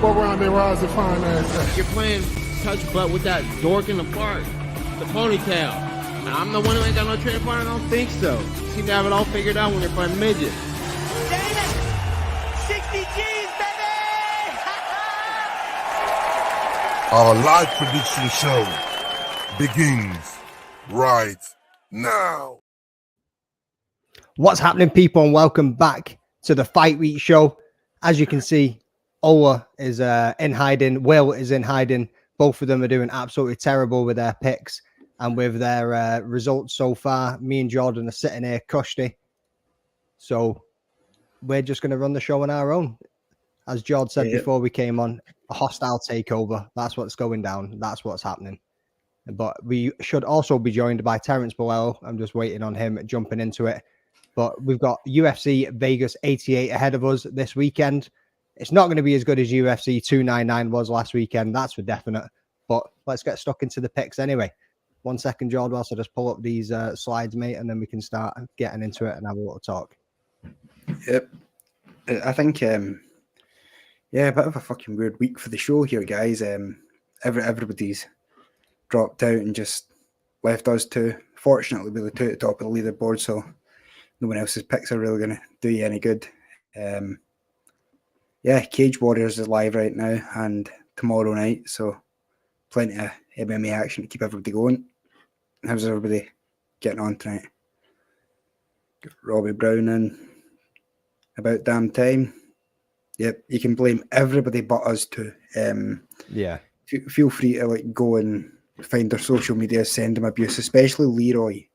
What round they rise to find ass? You're playing touch butt with that dork in the park, the ponytail. And I'm the one who ain't got no training partner. I don't think so. You seem to have it all figured out when you're playing midget. Damn it! 60 G's, baby! Our live prediction show begins right now. What's happening, people, and welcome back to the Fight Week show. As you can see, Ola is in hiding. Will is in hiding. Both of them are doing absolutely terrible with their picks and with their results so far. Me and Jordan are sitting here cushy. So we're just going to run the show on our own. As George said before we came on, a hostile takeover. That's what's going down. That's what's happening. But we should also be joined by Terence Boello. I'm just waiting on him jumping into it. But we've got UFC Vegas 88 ahead of us this weekend. It's not going to be as good as UFC 299 was last weekend. That's for definite. But let's get stuck into the picks anyway. 1 second, George, whilst I just pull up these slides, mate, and then we can start getting into it and have a little talk. Yep. I think, a bit of a fucking weird week for the show here, guys. Everybody's dropped out and just left us two. Fortunately, we're the two at the top of the leaderboard, so no one else's picks are really going to do you any good. Cage Warriors is live right now and tomorrow night, so plenty of MMA action to keep everybody going. How's everybody getting on tonight? Got Robbie Brown in about damn time. Yep, you can blame everybody but us two. Feel free to go and find their social media, send them abuse, especially Leroy.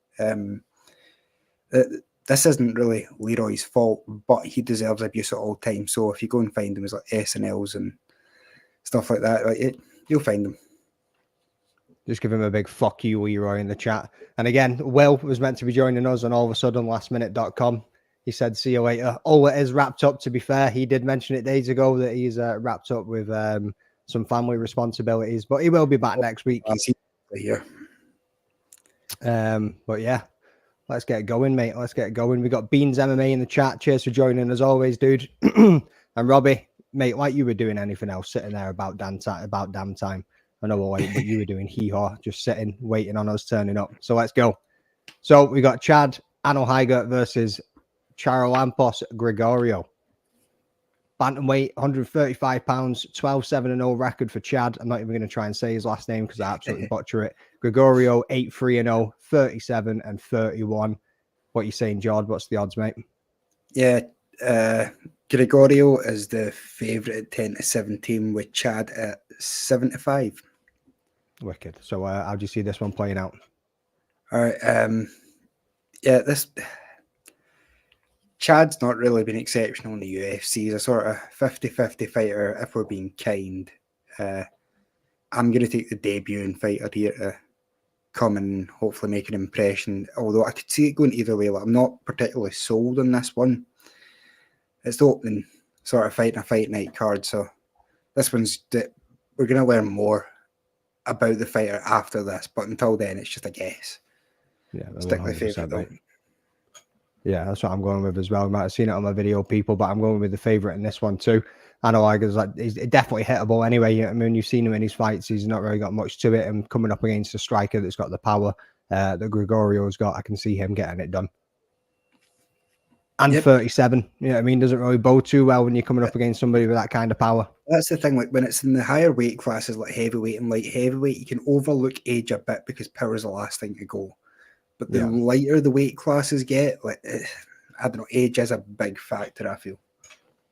This isn't really Leroy's fault, but he deserves abuse at all times. So if you go and find him as SNLs and stuff like that, you'll find them. Just give him a big fuck you, Leroy, in the chat. And again, Will was meant to be joining us on allofaSudden.lastminute.com. He said, see you later. Oh, it is wrapped up, to be fair. He did mention it days ago that he's wrapped up with some family responsibilities, but he will be back next week. I'll see you here. But yeah, let's get going, mate. Let's get going. We got Beans MMA in the chat. Cheers for joining as always, dude. And Robbie, mate, like you were doing anything else, sitting there about damn time. I know what you were doing, hee-haw, just sitting, waiting on us turning up. So let's go. So we got Chad Anheliger versus Charalampos Grigoriou. Bantamweight, 135 pounds, 12-7-0 record for Chad. I'm not even going to try and say his last name because I absolutely butcher it. Grigoriou, 8-3-0, 37-31. What are you saying, George? What's the odds, mate? Yeah, Grigoriou is the favourite at 10-17 with Chad at 7-5. Wicked. So how do you see this one playing out? All right. This Chad's not really been exceptional in the UFC. He's a sort of 50-50 fighter, if we're being kind. I'm going to take the debuting fighter here to come and hopefully make an impression, although I could see it going either way. I'm not particularly sold on this one. It's the opening sort of fight night card, so this one's we're going to learn more about the fighter after this, but until then, it's just a guess. Yeah, stick with favourite though. Yeah, that's what I'm going with as well. You might have seen it on my video, people, but I'm going with the favourite in this one too. I know he's definitely hittable anyway. You know what I mean, you've seen him in his fights. He's not really got much to it. And coming up against a striker that's got the power that Grigoriou's got, I can see him getting it done. And 37, you know what I mean, doesn't really bow too well when you're coming up against somebody with that kind of power. That's the thing, like when it's in the higher weight classes like heavyweight and light heavyweight, you can overlook age a bit because power is the last thing to go. But the lighter the weight classes get, I don't know, age is a big factor, I feel.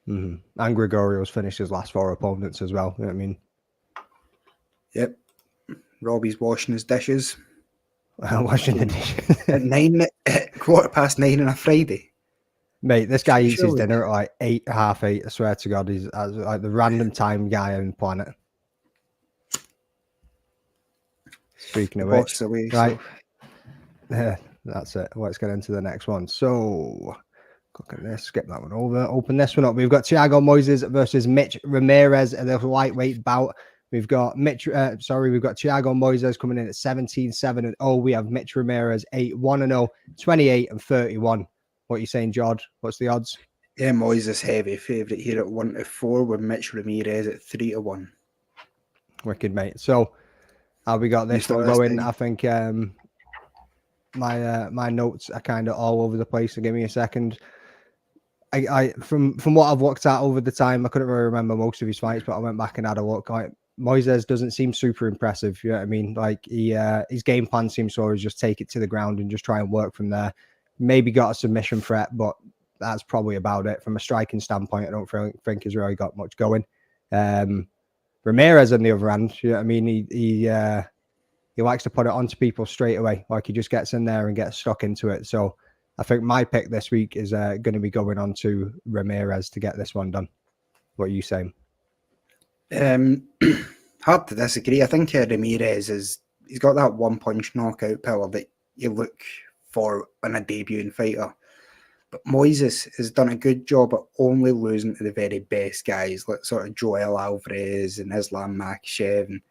Mm-hmm. And Grigoriou's finished his last 4 opponents as well, you know what I mean? Yep. Robbie's washing his dishes. Washing the dishes. At 9:15 on a Friday. Mate, this guy eats his dinner at like 8, half 8. I swear to God, he's like the random time guy on the planet. Speaking of which, right. Yeah, that's it. Let's get into the next one. So, look at this. Skip that one over. Open this one up. We've got Thiago Moisés versus Mitch Ramirez in the lightweight bout. We've got we've got Thiago Moisés coming in at 17-7-0. We have Mitch Ramirez 8-1-0, 28-31. What are you saying, George? What's the odds? Yeah, Moisés heavy favourite here at 1-4 with Mitch Ramirez at 3-1. Wicked, mate. So how we got this one going? I think my notes are kind of all over the place. So give me a second. I from what I've looked at over the time, I couldn't really remember most of his fights, but I went back and had a look. Like Moisés doesn't seem super impressive. You know what I mean? Like his game plan seems to always just take it to the ground and just try and work from there. Maybe got a submission threat, but that's probably about it. From a striking standpoint, I don't think he's really got much going. Ramirez on the other hand, you know what I mean? He likes to put it onto people straight away. Like he just gets in there and gets stuck into it. So I think my pick this week is going to be going on to Ramirez to get this one done. What are you saying? Hard to disagree. I think Ramirez he's got that one punch knockout power that you look for in a debuting fighter. But Moisés has done a good job at only losing to the very best guys, like sort of Joel Alvarez and Islam Makhachev. And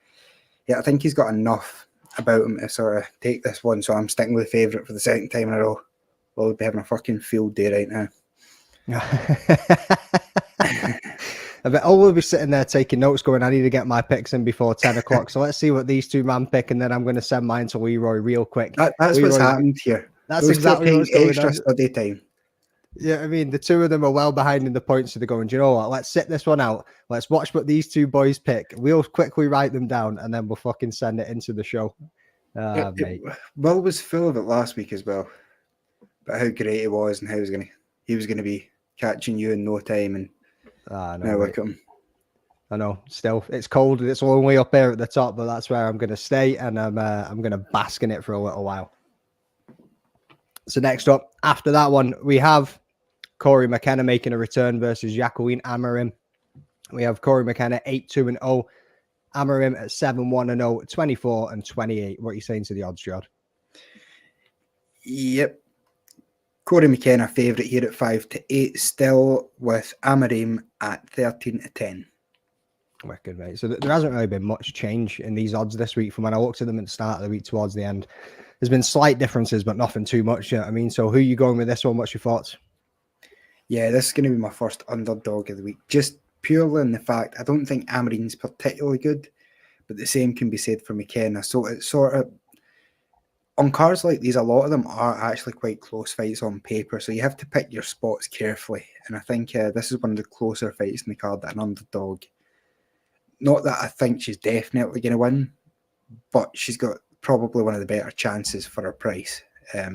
yeah, I think he's got enough about him to sort of take this one. So I'm sticking with the favourite for the second time in a row. We'll be having a fucking field day right now. I bet we'll be sitting there taking notes going, I need to get my picks in before 10 o'clock. So let's see what these two man pick, and then I'm going to send mine to Leroy real quick. That's Leroy, what's happened here. That's exactly what's going extra on. Study time. Yeah, I mean, the two of them are well behind in the points, so they're going, do you know what? Let's sit this one out. Let's watch what these two boys pick. We'll quickly write them down, and then we'll fucking send it into the show. Mate. Will was full of it last week as well. But how great he was and how he was gonna be catching you in no time, and now look at him. I know. Still, it's cold and it's lonely up here at the top, but that's where I'm going to stay, and I'm going to bask in it for a little while. So next up, after that one, we have Cory McKenna making a return versus Jaqueline Amorim. We have Cory McKenna 8-2-0, Amorim at 7-1-0, 24 and 28. What are you saying to the odds, Gerald? Yep. Cory McKenna favourite here at 5-8, still with Amorim at 13-10. Wicked, mate. So there hasn't really been much change in these odds this week from when I looked at them at the start of the week towards the end. There's been slight differences, but nothing too much. You know what I mean? So who are you going with this one? What's your thoughts? Yeah, this is going to be my first underdog of the week. Just purely in the fact I don't think Amorim's particularly good, but the same can be said for McKenna. So it's sort of, on cards like these, a lot of them are actually quite close fights on paper. So you have to pick your spots carefully. And I think this is one of the closer fights in the card that an underdog. Not that I think she's definitely going to win, but she's got probably one of the better chances for her price. I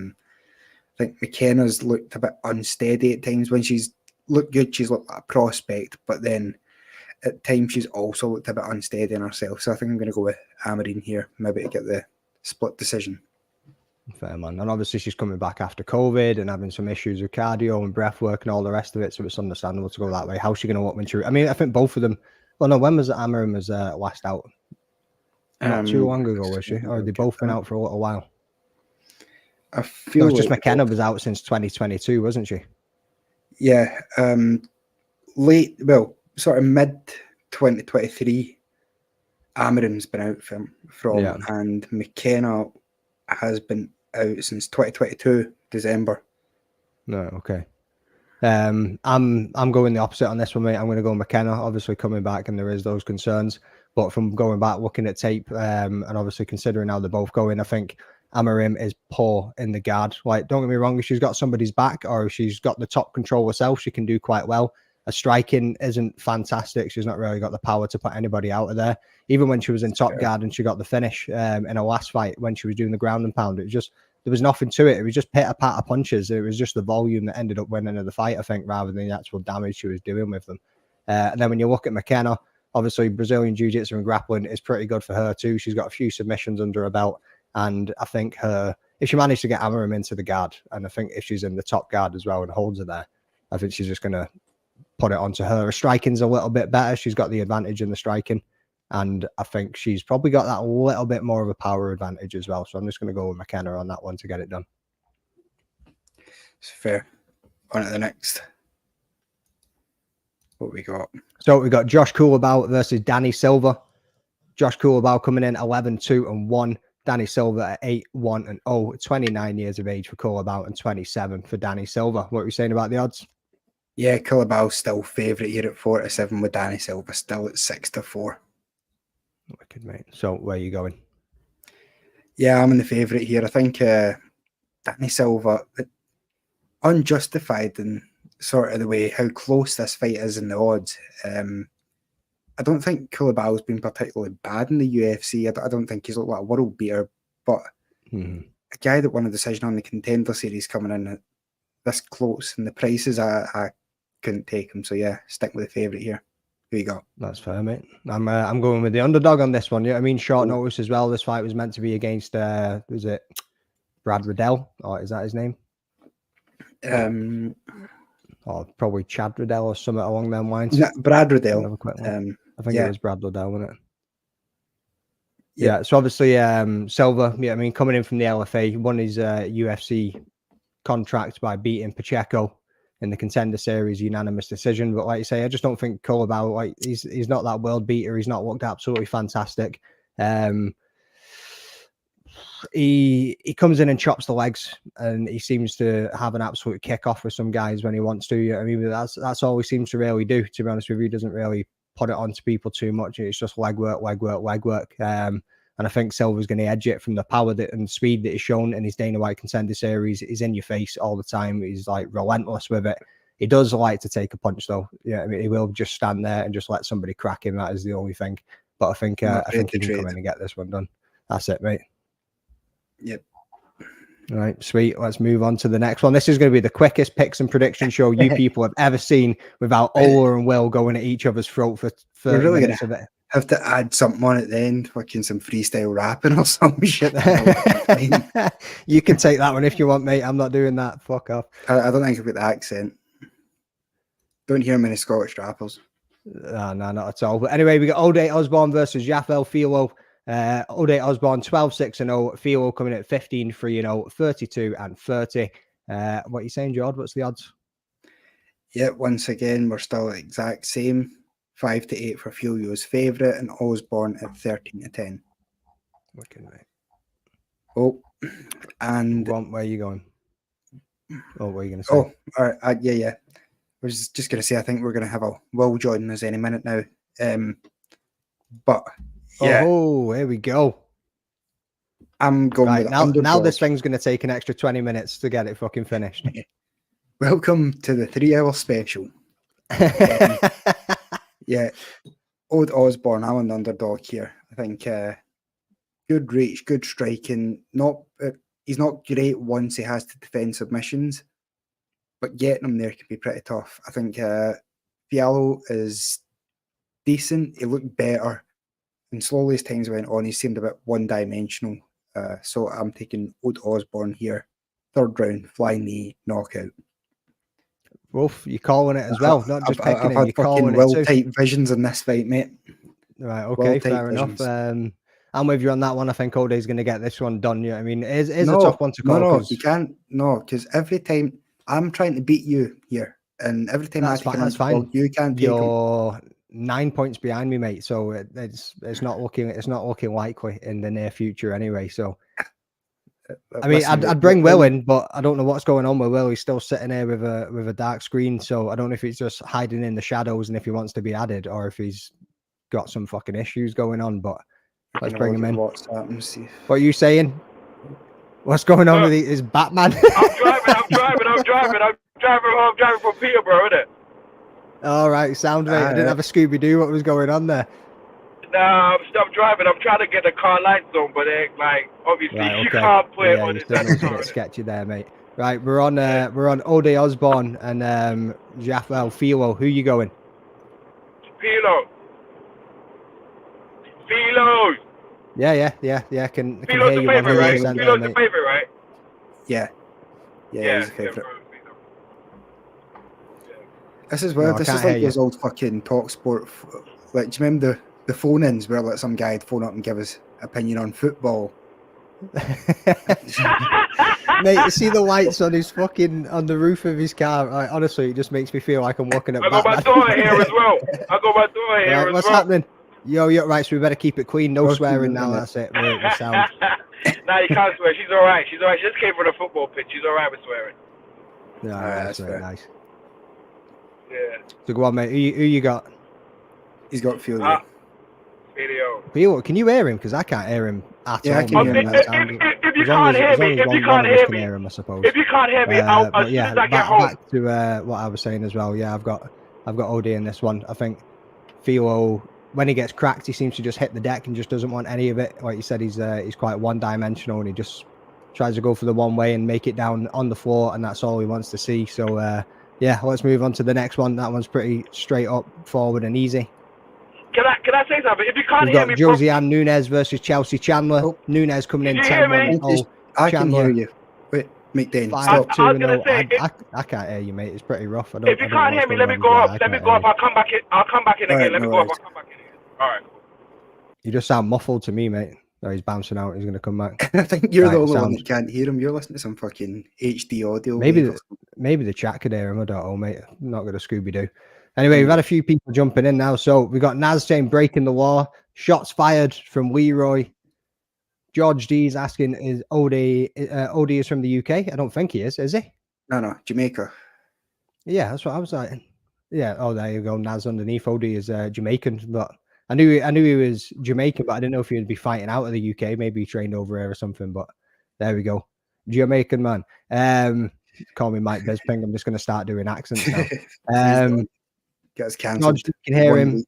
think McKenna's looked a bit unsteady at times. When she's looked good, she's looked like a prospect, but then at times she's also looked a bit unsteady in herself. So I think I'm going to go with Amorim here, maybe to get the split decision. Fair, man. And obviously she's coming back after COVID and having some issues with cardio and breath work and all the rest of it, so it's understandable to go that way. How's she going to look when she... I mean, I think both of them... Well, no, when was Amorim was last out? Not too long ago, was she? Or had they both been out for a little while? I feel no, it's just McKenna was out since 2022, wasn't she? Yeah. Sort of mid-2023, Amorim's been out from and McKenna has been out since 2022, December. No, okay. I'm going the opposite on this one, mate. I'm going to go McKenna, obviously coming back, and there is those concerns. But from going back, looking at tape, and obviously considering how they're both going, I think Amorim is poor in the guard. Like, don't get me wrong, if she's got somebody's back or if she's got the top control herself, she can do quite well. Her striking isn't fantastic. She's not really got the power to put anybody out of there. Even when she was in top guard and she got the finish in her last fight when she was doing the ground and pound, it was just... There was nothing to it. It was just pitter-patter punches. It was just the volume that ended up winning the fight, I think, rather than the actual damage she was doing with them. And then when you look at McKenna, obviously Brazilian Jiu-Jitsu and grappling is pretty good for her too. She's got a few submissions under her belt. And I think if she managed to get Amorim into the guard, and I think if she's in the top guard as well and holds her there, I think she's just going to put it onto her. Her striking's a little bit better. She's got the advantage in the striking. And I think she's probably got that little bit more of a power advantage as well. So I'm just going to go with McKenna on that one to get it done. It's fair. On to the next. What we got? So we got Josh Culibao versus Danny Silva. Josh Culibao coming in 11-2-1. Danny Silva at 8-1-0. 29 years of age for Culibao and 27 for Danny Silva. What are we saying about the odds? Yeah, Culibao still favourite here at 4-7 with Danny Silva still at 6-4. Wicked, mate. So where are you going? Yeah, I'm in the favourite here. I think Danny Silva, unjustified in sort of the way how close this fight is in the odds. I don't think Culibao's been particularly bad in the UFC. I don't think he's looked like a world beater, but a guy that won a decision on the Contender Series coming in this close, and the prices, I couldn't take him. So yeah, stick with the favourite here. Who you got? That's fair, mate. I'm going with the underdog on this one. Yeah, I mean, short notice as well. This fight was meant to be against was it Brad Riddell, or is that his name? Or probably Chad Riddell or something along them lines. No, Brad Riddell. I think it was Brad Riddell, wasn't it? Yeah. So obviously, Silva. Yeah, I mean, coming in from the LFA, won his UFC contract by beating Pacheco in the Contender Series unanimous decision. But like you say, I just don't think Culibao, like he's not that world beater. He's not looked absolutely fantastic. He comes in and chops the legs, and he seems to have an absolute kick off with some guys when he wants to. I mean, that's all he seems to really do. To be honest with you, he doesn't really put it onto people too much. It's just leg work. And I think Silva's going to edge it from the power and speed that he's shown in his Dana White Contender Series. He's in your face all the time. He's like relentless with it. He does like to take a punch, though. Yeah, I mean, he will just stand there and just let somebody crack him. That is the only thing. But I think he can come in and get this one done. That's it, mate. Yep. All right, sweet. Let's move on to the next one. This is going to be the quickest picks and prediction show you people have ever seen without Ola and Will going at each other's throat for 30 really minutes of it. Have to add something on at the end, fucking some freestyle rapping or some shit. You can take that one if you want, mate. I'm not doing that. Fuck off. I don't think I've got the accent. Don't hear many Scottish rappers. No, not at all. But anyway, we got Ode Osbourne versus Jafel Filho. Ode Osbourne 12-6-0. Filho coming in at 15-3-0, 32-30. What are you saying, George? What's the odds? Yeah, once again, we're still the exact same. 5-8 for Filho's favourite, and Osbourne at 13-10. Wicked, mate. Oh, and where are you going? Oh, what are you going to say? Oh, all right. Yeah. I was just going to say, I think we're going to have a Will join us any minute now. But yeah. Oh, here we go. I'm going with now this thing's going to take an extra 20 minutes to get it fucking finished. Welcome to the 3-hour special. Yeah, Ode Osbourne, I'm an underdog here. I think good reach, good striking. He's not great once he has to defend submissions, but getting him there can be pretty tough. I think Filho is decent. He looked better, and slowly as times went on, he seemed a bit one-dimensional. So I'm taking Ode Osbourne here. Third round, flying knee, knockout. Wolf, you're calling it as well, not just picking him. You're calling it too. Will-type visions in this fight, mate. Right, okay, fair enough. I'm with you on that one. I think Ode's going to get this one done. Yeah, I mean, it is a tough one to call. No, you can't. No, because every time I'm trying to beat you here, and every time that's fine. You can't. You're 9 points behind me, mate. So it's not looking likely in the near future anyway. So. I mean, I'd bring Will in, but I don't know what's going on with Will. He's still sitting there with a dark screen, so I don't know if he's just hiding in the shadows and if he wants to be added, or if he's got some fucking issues going on. But let's bring him in. What are you saying? What's going on with his Batman? I'm driving from Peterborough, innit? All right, sound mate. I didn't have a Scooby Doo. What was going on there? No, I'm driving. I'm trying to get the car lights on, but like obviously you can't put it on. It's a bit sketchy there, mate. Right, we're on Ode Osbourne and Jafel Filho. Who you going? Filho. Yeah. Can Filho's hear you the favorite, right? Filho's the mate. favorite, right? Yeah, he's the favorite. This is weird. This is like those old fucking talk sport. Like, do you remember the phone-ins where like some guy'd phone up and give his opinion on football? Mate, you see the lights on the roof of his car. Like, honestly, it just makes me feel like I'm walking up. I got my daughter here as well. Right, what's happening? Yo, right, so we better keep it clean. No swearing now. That's it. We're sound. Nah, you can't swear. She's all right. She just came from the football pitch. She's all right with swearing. Yeah, that's very nice. Yeah. So go on, mate. Who you got? He's got Filho. Video. Filho, can you hear him? Because I can't hear him at Yeah, I all. can hear him. If you can't hear me, if you can't hear me, him, I suppose. if you can't hear me, as soon as I get home. Back to what I was saying as well. Yeah, I've got OD in this one. I think Filho, when he gets cracked, he seems to just hit the deck and just doesn't want any of it. Like you said, he's quite one-dimensional and he just tries to go for the one way and make it down on the floor, and that's all he wants to see. So yeah, let's move on to the next one. That one's pretty straight up, forward, and easy. Can I say something? If you can't We've hear got me, Josiane Nunes versus Chelsea Chandler. Oh. Nunes coming in Did you hear me? 10-1. I can Chandler. hear you. Wait, McDane, 5-2. stop. I was gonna say, I can't hear you, mate. It's pretty rough. if you can't hear me, let me go up. Let me go up. I'll come back in. I'll come back in again. Let me go up. I'll come back in again. All right. You just sound muffled to me, mate. Oh, he's bouncing out. He's going to come back. I think you're the only one sounds- that can't hear him. You're listening to some fucking HD audio. Maybe the chat could hear him. I don't know, mate. I'm not going to Scooby-Doo. Anyway, we've had a few people jumping in now. So we got Naz saying breaking the law. Shots fired from Leroy. George D's asking, is OD is from the UK? I don't think he is he? No, Jamaica. Yeah, that's what I was like. Yeah, oh, there you go. Naz underneath. OD is Jamaican, but I knew he was Jamaican, but I didn't know if he would be fighting out of the UK. Maybe he trained over here or something, but there we go. Jamaican man. Call me Mike Bisping. I'm just going to start doing accents now. Gets cancelled. You can hear him.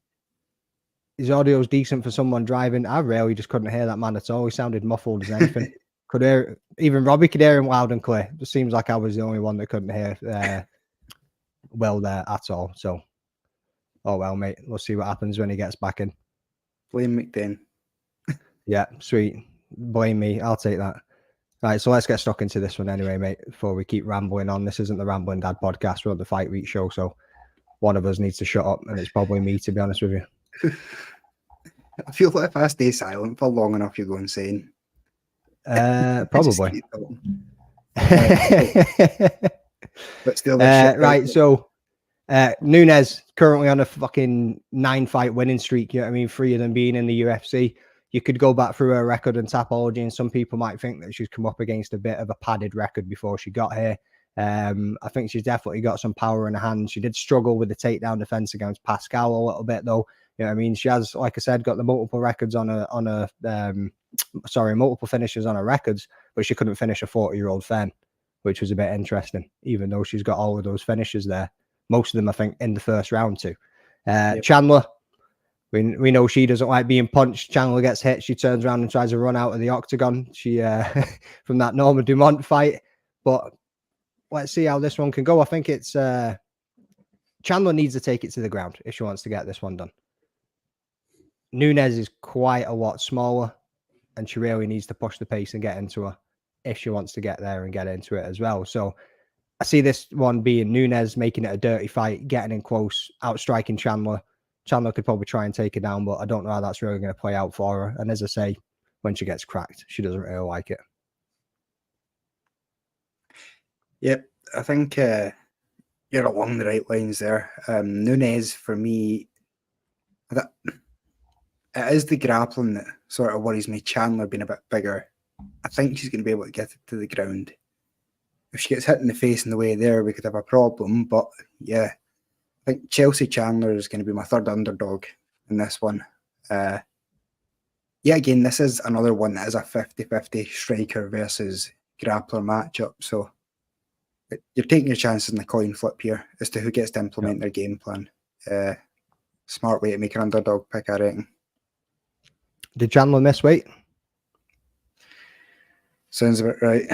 His audio's decent for someone driving. I really just couldn't hear that man at all. He sounded muffled as anything. Could hear, even Robbie could hear him loud and clear. It seems like I was the only one that couldn't hear well there at all. So, oh well, mate. We'll see what happens when he gets back in. Blame McDane. Yeah, sweet. Blame me. I'll take that. Right, so let's get stuck into this one anyway, mate, before we keep rambling on. This isn't the Rambling Dad podcast. We're on the Fight Week show, so one of us needs to shut up, and it's probably me, to be honest with you. I feel like if I stay silent for long enough, you go insane. Probably. But still, right, so Nunes currently on a fucking 9-fight winning streak. You know what I mean? 3 of them being in the UFC. You could go back through her record and Tapology, and some people might think that she's come up against a bit of a padded record before she got here. I think she's definitely got some power in her hands. She did struggle with the takedown defense against Pascal a little bit, though. You know what I mean? She has, like I said, got the multiple records multiple finishes on her records, but she couldn't finish a 40-year-old Fen, which was a bit interesting, even though she's got all of those finishes there. Most of them, I think, in the first round too. Yep. Chandler, we know she doesn't like being punched. Chandler gets hit. She turns around and tries to run out of the octagon. She from that Norma Dumont fight. But let's see how this one can go. I think it's Chandler needs to take it to the ground if she wants to get this one done. Nunes is quite a lot smaller, and she really needs to push the pace and get into her if she wants to get there and get into it as well. So I see this one being Nunes making it a dirty fight, getting in close, outstriking Chandler. Chandler could probably try and take her down, but I don't know how that's really going to play out for her. And as I say, when she gets cracked, she doesn't really like it. Yep, I think you're along the right lines there. Nunes, for me, it is the grappling that sort of worries me. Chandler being a bit bigger, I think she's going to be able to get it to the ground. If she gets hit in the face in the way there, we could have a problem. But yeah, I think Chelsea Chandler is going to be my third underdog in this one. Yeah, again, this is another one that is a 50-50 striker versus grappler matchup. So you're taking your chances in the coin flip here as to who gets to implement their game plan. Smart way to make an underdog pick, I reckon. Did Chandler miss weight? Sounds about right.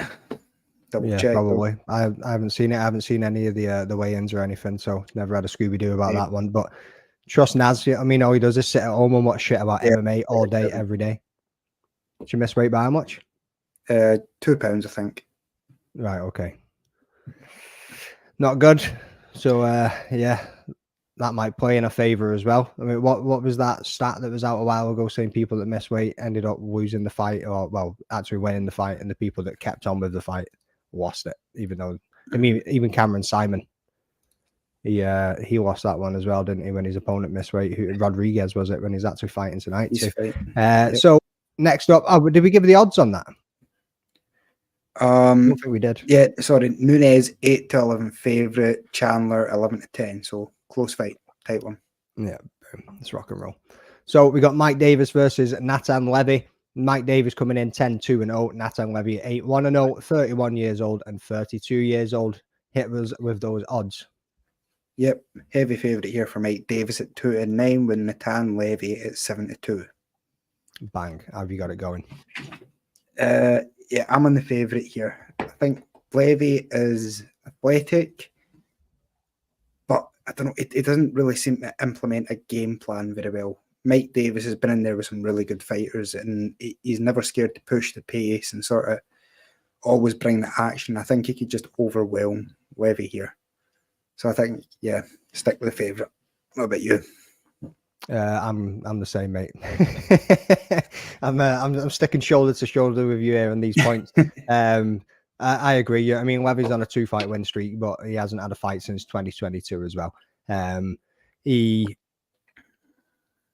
Double check. Probably. I haven't seen it. I haven't seen any of the weigh-ins or anything, so never had a Scooby-Doo about that one. But trust Naz. I mean, all he does is sit at home and watch shit about MMA all day, every day. Did you miss weight by how much? 2 pounds, I think. Right, okay. Not good. So, yeah, that might play in a favour as well. I mean, what was that stat that was out a while ago saying people that miss weight ended up losing the fight, or, well, actually winning the fight, and the people that kept on with the fight lost it, even though, I mean, even Cameron Simon, he lost that one as well, didn't he, when his opponent missed weight? Rodriguez, was it, when he's actually fighting tonight? So next up, did we give the odds on that? I don't think we did. Yeah, sorry. Nunes 8-11 favourite, Chandler 11-10. So close fight type one. Yeah, it's rock and roll. So we got Mike Davis versus Natan Levy. Mike Davis coming in 10-2-0. Natan Levy 8-1-0, 31 years old and 32 years old. Hit us with those odds. Yep, heavy favourite here for Mike Davis at 2-9, with Natan Levy at 7-2. Bang. How have you got it going? Yeah, I'm on the favourite here. I think Levy is athletic, but I don't know, it doesn't really seem to implement a game plan very well. Mike Davis has been in there with some really good fighters, and he's never scared to push the pace and sort of always bring the action. I think he could just overwhelm Levy here. So I think, yeah, stick with the favourite. What about you? I'm the same, mate. I'm sticking shoulder to shoulder with you here on these points. I agree. Yeah, I mean, Levy's on a 2-fight win streak, but he hasn't had a fight since 2022 as well. He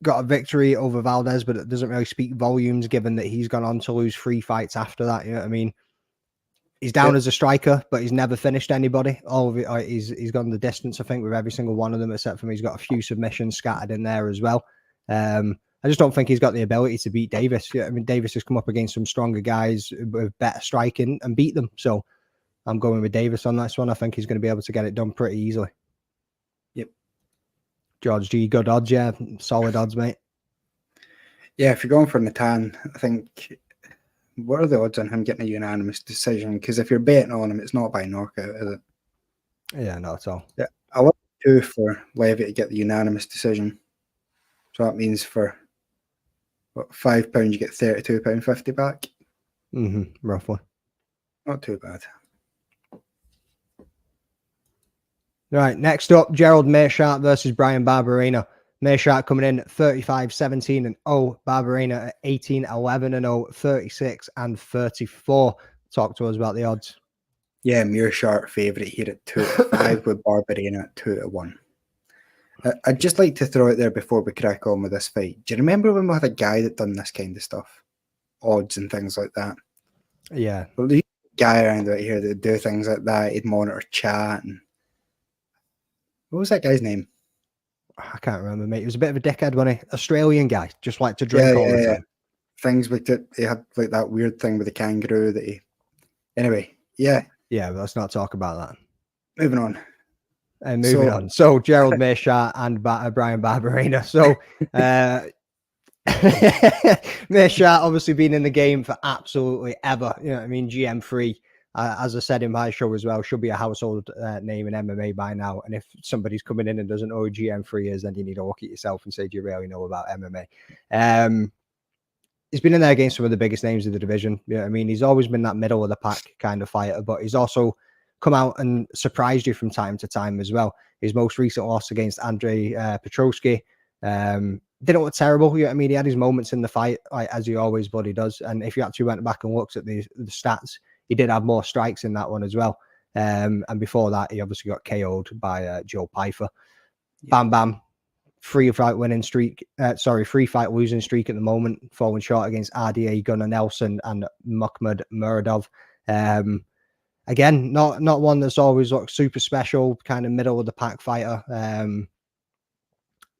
got a victory over Valdez, but it doesn't really speak volumes given that he's gone on to lose 3 fights after that. You know what I mean? He's down as a striker, but he's never finished anybody. All of it, he's gone the distance, I think, with every single one of them, except for me. He's got a few submissions scattered in there as well. I just don't think he's got the ability to beat Davis. Yeah, I mean, Davis has come up against some stronger guys with better striking and beat them. So I'm going with Davis on this one. I think he's going to be able to get it done pretty easily. Yep. George G, good odds, yeah. Solid odds, mate. Yeah, if you're going for Natan, I think... What are the odds on him getting a unanimous decision? Because if you're betting on him, it's not by knockout, is it? Yeah, not at all. Yeah, I want 2 for Levy to get the unanimous decision. So that means for what, £5, you get £32.50 back. Roughly. Not too bad. Right, next up, Gerald Meerschaert versus Bryan Barberena. Meerschaert coming in 35-17-0. Barberena at 18-11-0, 36-34. Talk to us about the odds. Yeah, Meerschaert favourite here at 2-5 with Barberena at 2-1. I'd just like to throw it there before we crack on with this fight. Do you remember when we had a guy that done this kind of stuff? Odds and things like that. Yeah. Well, there's a guy around out here that would do things like that. He'd monitor chat. And... What was that guy's name? I can't remember, mate. He was a bit of a dickhead, wasn't he? Australian guy, just like to drink all the time. Things with it. He had like that weird thing with the kangaroo that he... Anyway, yeah. Yeah, but let's not talk about that. Moving on. Moving on. So, Gerald Meerschaert and Bryan Barberena. So, Meerschaert obviously been in the game for absolutely ever. You know what I mean? GM3. As I said in my show as well, should be a household name in MMA by now. And if somebody's coming in and doesn't know who GM3 is, then you need to look at yourself and say, do you really know about MMA? He's been in there against some of the biggest names of the division. You know what I mean? He's always been that middle of the pack kind of fighter, but he's also come out and surprised you from time to time as well. His most recent loss against Andrei Petroski didn't look terrible. You know what I mean? He had his moments in the fight, like, as he always bloody does. And if you actually went back and looked at the stats, he did have more strikes in that one as well. And before that, he obviously got KO'd by Joe Pyfer. Bam Bam, 3-fight losing streak at the moment, falling short against RDA, Gunnar Nelson and Muhammad Muradov. Again, not one that's always looked super special, kind of middle of the pack fighter.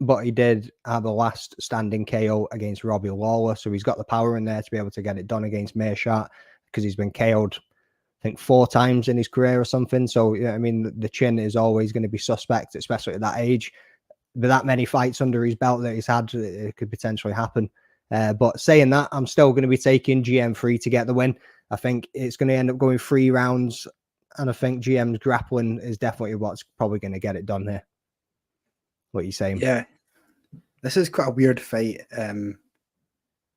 But he did have a last standing KO against Robbie Lawler. So he's got the power in there to be able to get it done against Meerschaert, because he's been KO'd, I think, 4 times in his career or something. So, you know, I mean, the chin is always going to be suspect, especially at that age. With that many fights under his belt that he's had, it could potentially happen. But saying that, I'm still going to be taking GM3 to get the win. I think it's going to end up going 3 rounds. And I think GM's grappling is definitely what's probably going to get it done here. What are you saying? Yeah, this is quite a weird fight.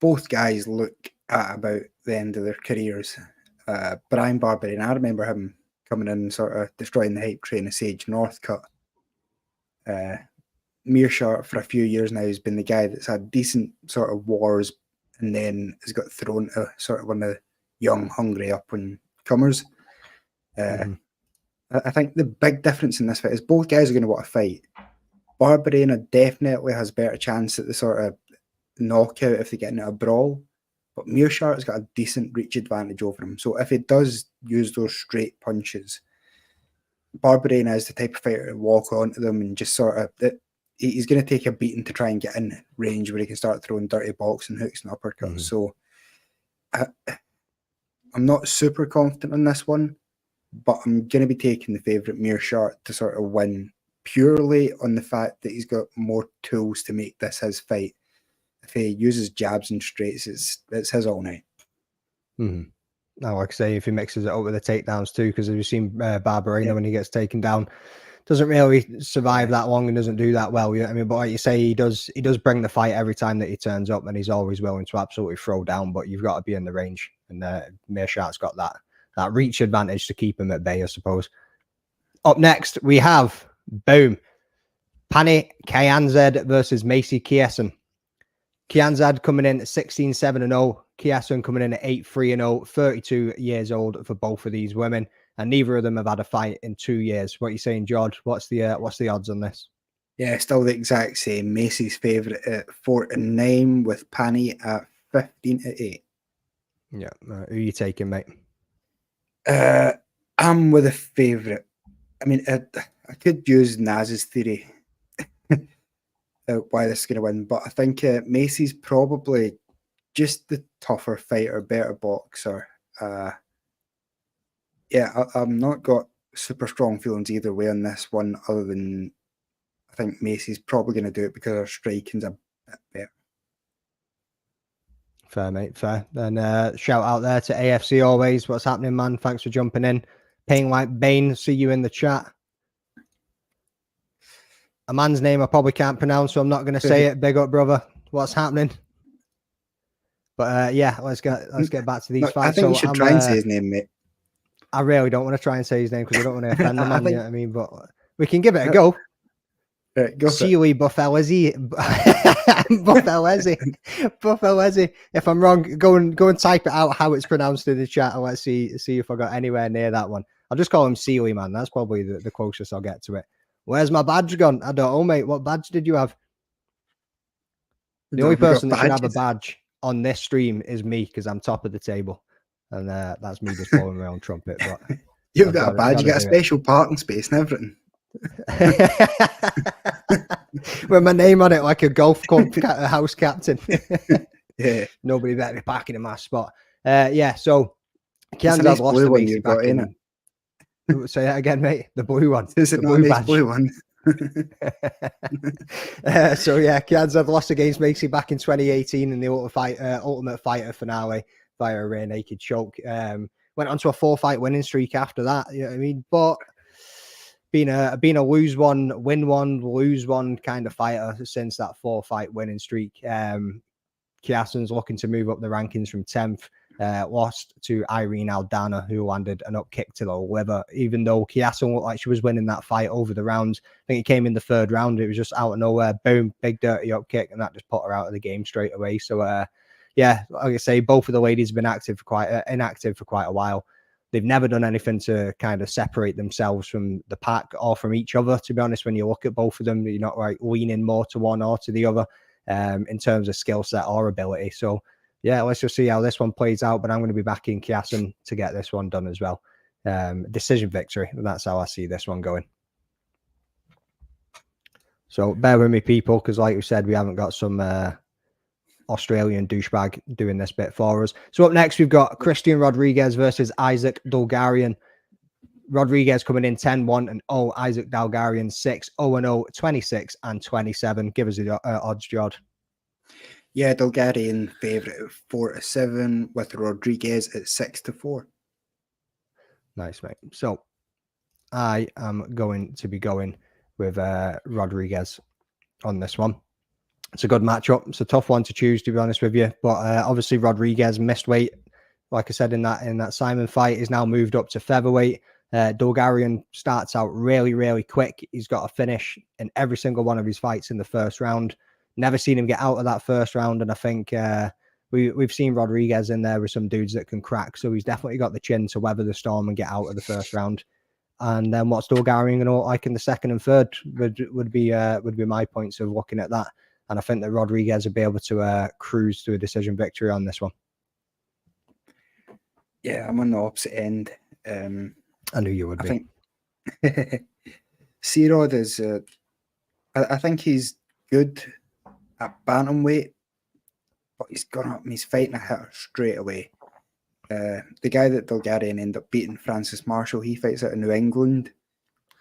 Both guys look at about the end of their careers. Bryan Barberena, I remember him coming in and sort of destroying the hype train of Sage Northcutt. Meerschaert for a few years now has been the guy that's had decent sort of wars and then has got thrown to sort of one of the young, hungry up-and-comers. I think the big difference in this fight is both guys are going to want to fight. Barberena definitely has a better chance at the sort of knockout if they get into a brawl, but Meerschaert's got a decent reach advantage over him. So if he does use those straight punches, Barberena is the type of fighter to walk onto them and just sort of that. He's going to take a beating to try and get in range where he can start throwing dirty boxing hooks and uppercuts. So I'm not super confident on this one, but I'm going to be taking the favourite Meerschaert to sort of win purely on the fact that he's got more tools to make this his fight. If he uses jabs and straights, it's his all night. Now, like I say, if he mixes it up with the takedowns too, because we've seen Barberena when he gets taken down, doesn't really survive that long and doesn't do that well. You know what I mean? But like you say, he does bring the fight every time that he turns up, and he's always willing to absolutely throw down. But you've got to be in the range, and Meerschaert's got that reach advantage to keep him at bay, I suppose. Up next, we have boom, Pannie Kianzad versus Macy Chiasson. Kianzad coming in at 16-7-0. Chiasson coming in at 8-3-0. 32 years old for both of these women, and neither of them have had a fight in 2 years. What are you saying, George? What's the odds on this? Yeah, still the exact same. Macy's favourite at 4-9 with Pannie at 15-8. Yeah, who are you taking, mate? I'm with a favourite. I mean, I could use Naz's theory why this is going to win, but I think Macy's probably just the tougher fighter, better boxer. I've not got super strong feelings either way on this one, other than I think Macy's probably going to do it because her striking's a bit better. Fair, mate, fair. And shout out there to AFC always. What's happening, man? Thanks for jumping in. Paying like Bane, see you in the chat. A man's name I probably can't pronounce, so I'm not going to say it. Big up, brother. What's happening? But let's get back to these fights. I think you should try and say his name, mate. I really don't want to try and say his name because I don't want to offend the man. You know what I mean? But we can give it a go. Go Sealy Buffelezi. Buffelezi. If I'm wrong, go and type it out how it's pronounced in the chat, and let's see if I got anywhere near that one. I'll just call him Sealy, man. That's probably the closest I'll get to it. Where's my badge gone? I don't know, mate. What badge did you have? The only person that should have a badge on this stream is me, because I'm top of the table, and that's me just blowing my own trumpet. But you've got a badge. You got a special parking space and everything. With my name on it, like a golf club house captain. Yeah, nobody better be parking in my spot. So Kianzad lost to Macy back in. Say that again, mate. The blue one. Is it not the blue one? Kianzad lost against Macy back in 2018 in the Ultimate Fighter finale via a rear naked choke. Went on to a 4-fight winning streak after that. You know what I mean? But being a lose one, win one, lose one kind of fighter since that 4-fight winning streak. Chiasson's looking to move up the rankings from 10th. Lost to Irene Aldana, who landed an up kick to the liver. Even though Chiasson looked like she was winning that fight over the rounds, I think it came in the 3rd round. It was just out of nowhere, boom, big dirty up kick, and that just put her out of the game straight away. So, like I say, both of the ladies have been inactive for quite a while. They've never done anything to kind of separate themselves from the pack or from each other. To be honest, when you look at both of them, you're not like leaning more to one or to the other in terms of skill set or ability. So, let's just see how this one plays out. But I'm going to be backing Chiasson to get this one done as well. Decision victory. And that's how I see this one going. So bear with me, people, because like we said, we haven't got some Australian douchebag doing this bit for us. So up next, we've got Christian Rodriguez versus Isaac Dulgarian. Rodriguez coming in 10-1-0. Isaac Dulgarian 6-0-0, 26-27. Give us the odds, Jod. Yeah, Dulgarian favourite at 4-7 with Rodriguez at 6-4. Nice, mate. So I am going to be going with Rodriguez on this one. It's a good matchup. It's a tough one to choose, to be honest with you. But obviously Rodriguez missed weight, like I said in that Simon fight, is now moved up to featherweight. Dulgarian starts out really, really quick. He's got a finish in every single one of his fights in the 1st round. Never seen him get out of that 1st round, and I think we've seen Rodriguez in there with some dudes that can crack. So he's definitely got the chin to weather the storm and get out of the 1st round. And then what's Dulgarian going to look like in the 2nd and 3rd would be my points of looking at that. And I think that Rodriguez will be able to cruise to a decision victory on this one. Yeah, I'm on the opposite end. I knew you would be. C-Rod is, I think he's good at bantamweight, but he's gone up and he's fighting a hitter straight away. The guy that Dulgarian ended up beating, Francis Marshall, he fights out of New England.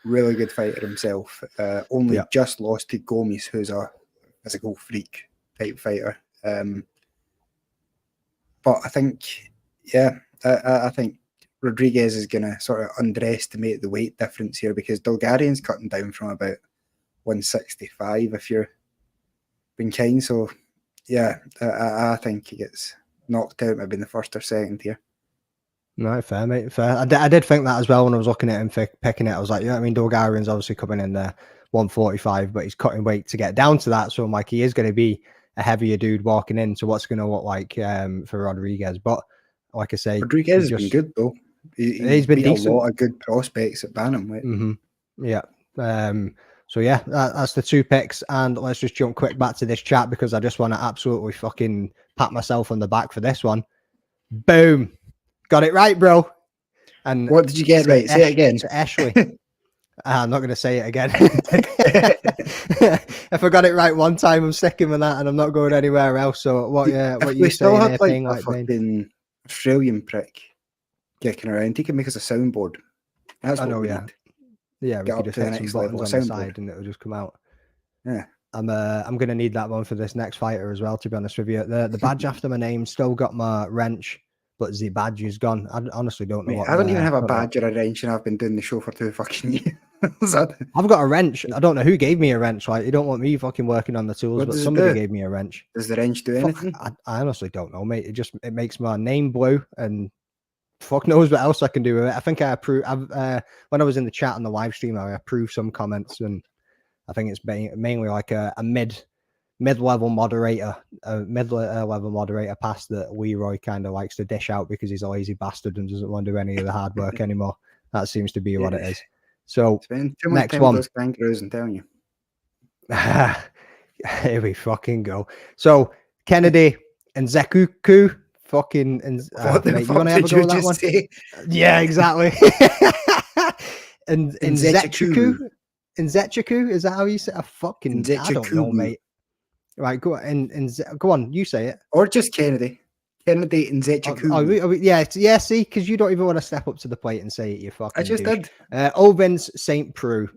Really good fighter himself. Only just lost to Gomes, who's a physical freak type fighter. But I think, I think Rodriguez is going to sort of underestimate the weight difference here because Dulgarian's cutting down from about 165 if you're being kind. So, yeah, I think he gets knocked out maybe in the first or second here. No, fair, mate. Fair. I did think that as well when I was looking at him picking it. I was like, I mean, Dulgarian's obviously coming in there 145, but he's cutting weight to get down to that. So I'm like, he is going to be a heavier dude walking in. So what's going to look like for Rodriguez? But like I say, Rodriguez has been good though. He's been decent. A lot of good prospects at bantamweight. Mm-hmm. Yeah. So yeah, that's the 2 picks, and let's just jump quick back to this chat because I just want to absolutely fucking pat myself on the back for this one. Boom, got it right, bro. And what did you get right? Say it again. Ashley. I'm not going to say it again. If I got it right one time, I'm sticking with that, and I'm not going anywhere else. So what you still saying? Had like a fucking Australian prick kicking around. He can make us a soundboard. That's what we need. Yeah, we could just hit some buttons on the side and it'll just come out. Yeah. I'm going to need that one for this next fighter as well, to be honest with you. The badge after my name still got my wrench, but the badge is gone. I honestly don't know. I don't even have a badge or a wrench, and I've been doing the show for 2 fucking years. I've got a wrench. I don't know who gave me a wrench. Like, you don't want me fucking working on the tools, but somebody gave me a wrench. Does the wrench do anything? I honestly don't know, mate. It makes my name blue, and fuck knows what else I can do with it. I think I approved when I was in the chat on the live stream, I approved some comments, and I think it's mainly like a mid-level moderator, level moderator pass that Leroy kind of likes to dish out because he's a lazy bastard and doesn't want to do any of the hard work anymore. That seems to be what it is. So next one, those kangaroos, I'm telling you. Here we fucking go. So Kennedy and Zekuku. Fucking what the mate, fuck you want to have a go at that one? Say? Yeah, exactly. and Nzechuku, is that how you say? I don't know, mate. Right, go on, go on, you say it, or just Kennedy and Nzechuku. Yeah. See, because you don't even want to step up to the plate and say it. You fucking. I just douche. did. Ovens St. Preux